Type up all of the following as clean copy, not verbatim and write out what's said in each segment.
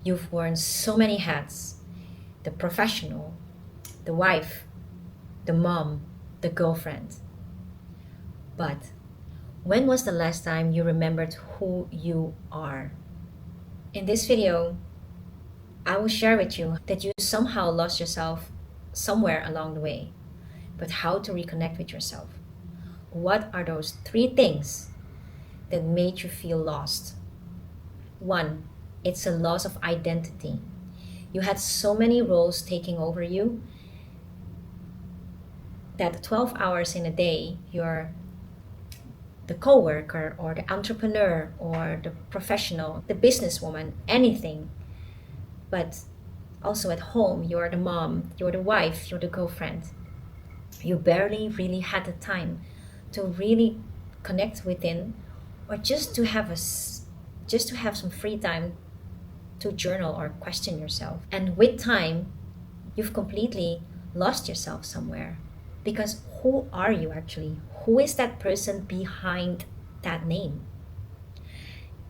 You've worn so many hats: the professional, the wife, the mom, the girlfriend. But when was the last time you remembered who you are? In this video, I will share with you that you somehow lost yourself somewhere along the way, but how to reconnect with yourself. What are those three things that made you feel lost? One, it's a loss of identity. You had so many roles taking over you that 12 hours in a day, you're the coworker or the entrepreneur or the professional, the businesswoman, anything. But also at home, you're the mom, you're the wife, you're the girlfriend. You barely really had the time to really connect within, or just to have some free time to journal or question yourself. And with time, you've completely lost yourself somewhere. Because who are you actually? Who is that person behind that name?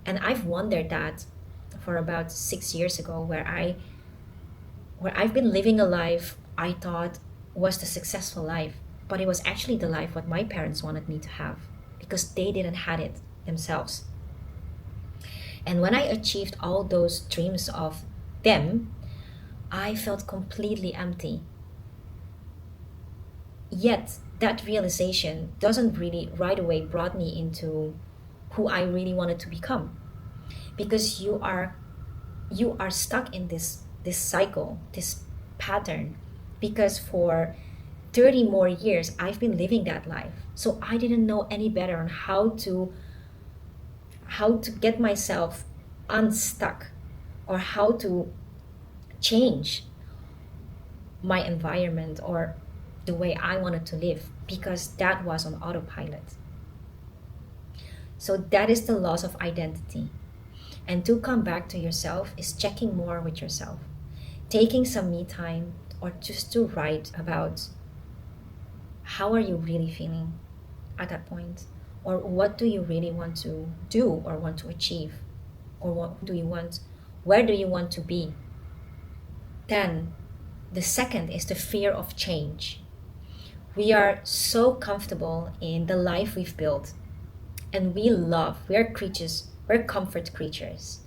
And I've wondered that for about 6 years ago, where I've been living a life I thought was the successful life, but it was actually the life what my parents wanted me to have because they didn't had it themselves. And when I achieved all those dreams of them, I felt completely empty. Yet that realization doesn't really right away brought me into who I really wanted to become, because you are stuck in this cycle, this pattern, because for 30 more years I've been living that life. So I didn't know any better on how to get myself unstuck, or how to change my environment or the way I wanted to live, because that was on autopilot. So that is the loss of identity. And to come back to yourself is checking more with yourself, taking some me time, or just to write about how are you really feeling at that point, or what do you really want to do or want to achieve, or where do you want to be. Then the second is the fear of change. We are so comfortable in the life we've built, and we're comfort creatures.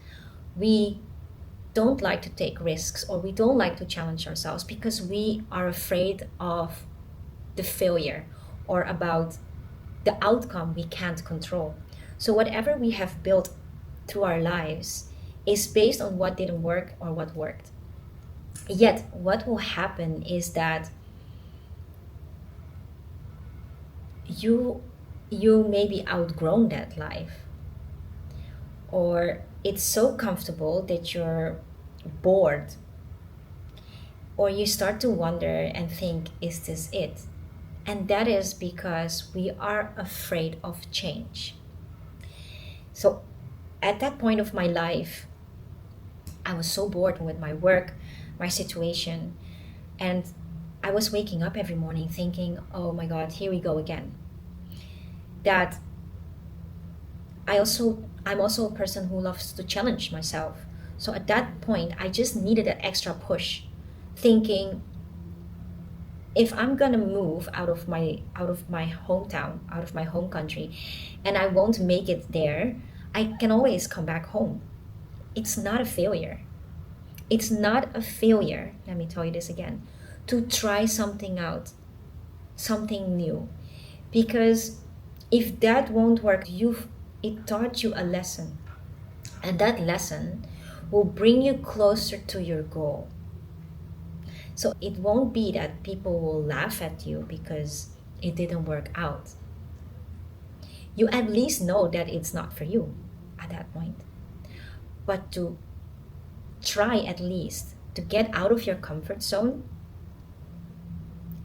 We don't like to take risks, or we don't like to challenge ourselves because we are afraid of the failure, or about the outcome we can't control. So whatever we have built through our lives is based on what didn't work or what worked. Yet what will happen is that you you maybe outgrown that life, or it's so comfortable that you're bored, or you start to wonder and think, is this it? And that is because we are afraid of change. So at that point of my life, I was so bored with my work, my situation, and I was waking up every morning thinking, oh my God, here we go again. That I'm also a person who loves to challenge myself. So at that point, I just needed an extra push, thinking, if I'm gonna move out of my hometown, out of my home country, and I won't make it there, I can always come back home. It's not a failure. It's not a failure, let me tell you this again, to try something out, something new. Because if that won't work, it taught you a lesson. And that lesson will bring you closer to your goal. So it won't be that people will laugh at you because it didn't work out. You at least know that it's not for you at that point. But to try at least to get out of your comfort zone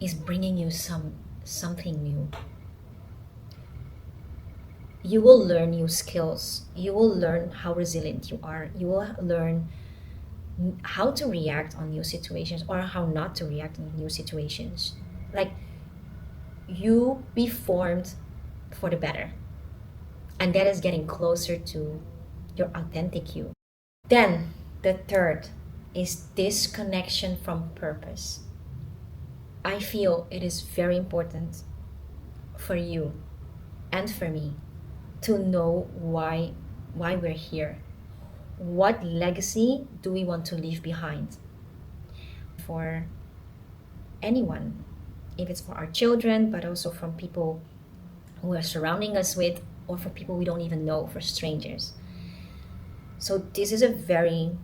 is bringing you something new. You will learn new skills. You will learn how resilient you are. You will learn how to react on new situations, or how not to react on new situations. Like, you be formed for the better. And that is getting closer to your authentic you. Then The third is disconnection from purpose. I feel it is very important for you and for me to know why we're here. What legacy do we want to leave behind for anyone? If it's for our children, but also from people who are surrounding us with, or for people we don't even know, for strangers. So this is a very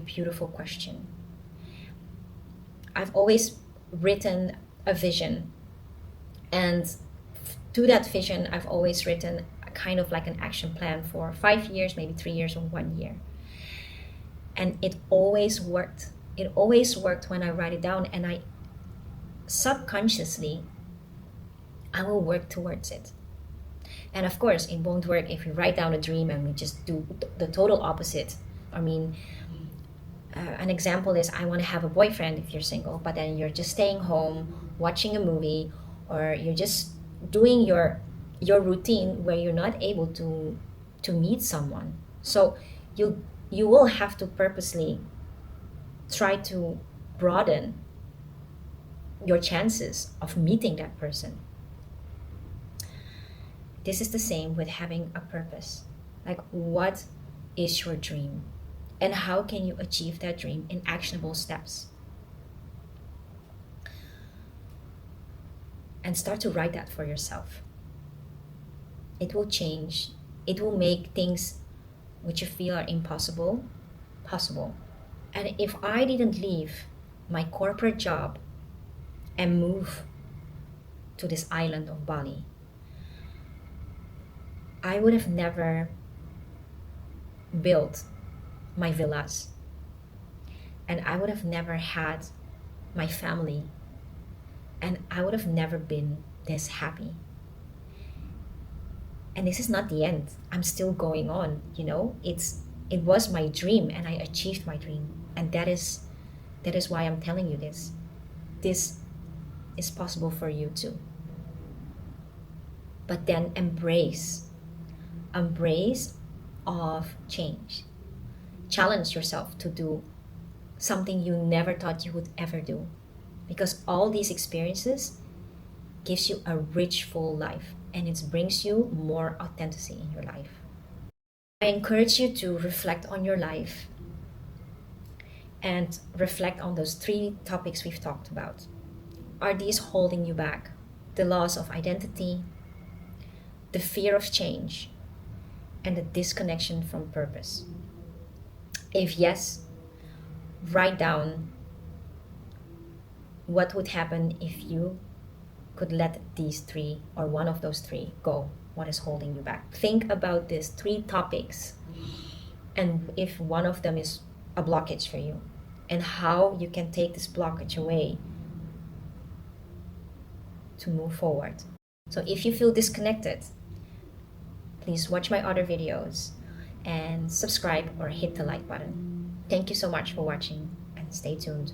beautiful question. I've always written a vision, and to that vision I've always written a kind of like an action plan for 5 years, maybe 3 years, or 1 year. And it always worked. It always worked when I write it down, and I subconsciously I will work towards it. And of course, it won't work if we write down a dream and we just do the total opposite. I mean, an example is, I want to have a boyfriend if you're single, but then you're just staying home, watching a movie, or you're just doing your routine where you're not able to meet someone. So you will have to purposely try to broaden your chances of meeting that person. This is the same with having a purpose. Like, what is your dream? And how can you achieve that dream in actionable steps? And start to write that for yourself. It will change. It will make things which you feel are impossible, possible. And if I didn't leave my corporate job and move to this island of Bali, I would have never built my villas, and I would have never had my family, and I would have never been this happy. And this is not the end. I'm still going on, it was my dream, and I achieved my dream. And that is why I'm telling you this. This is possible for you too. But then embrace of change. Challenge yourself to do something you never thought you would ever do, because all these experiences gives you a rich, full life, and it brings you more authenticity in your life. I encourage you to reflect on your life and reflect on those 3 topics we've talked about. Are these holding you back? The loss of identity, the fear of change, and the disconnection from purpose? If yes, write down what would happen if you could let these 3 or one of those 3 go. What is holding you back? Think about these 3 topics, and if one of them is a blockage for you, and how you can take this blockage away to move forward. So if you feel disconnected, please watch my other videos and subscribe or hit the like button. Thank you so much for watching, and stay tuned.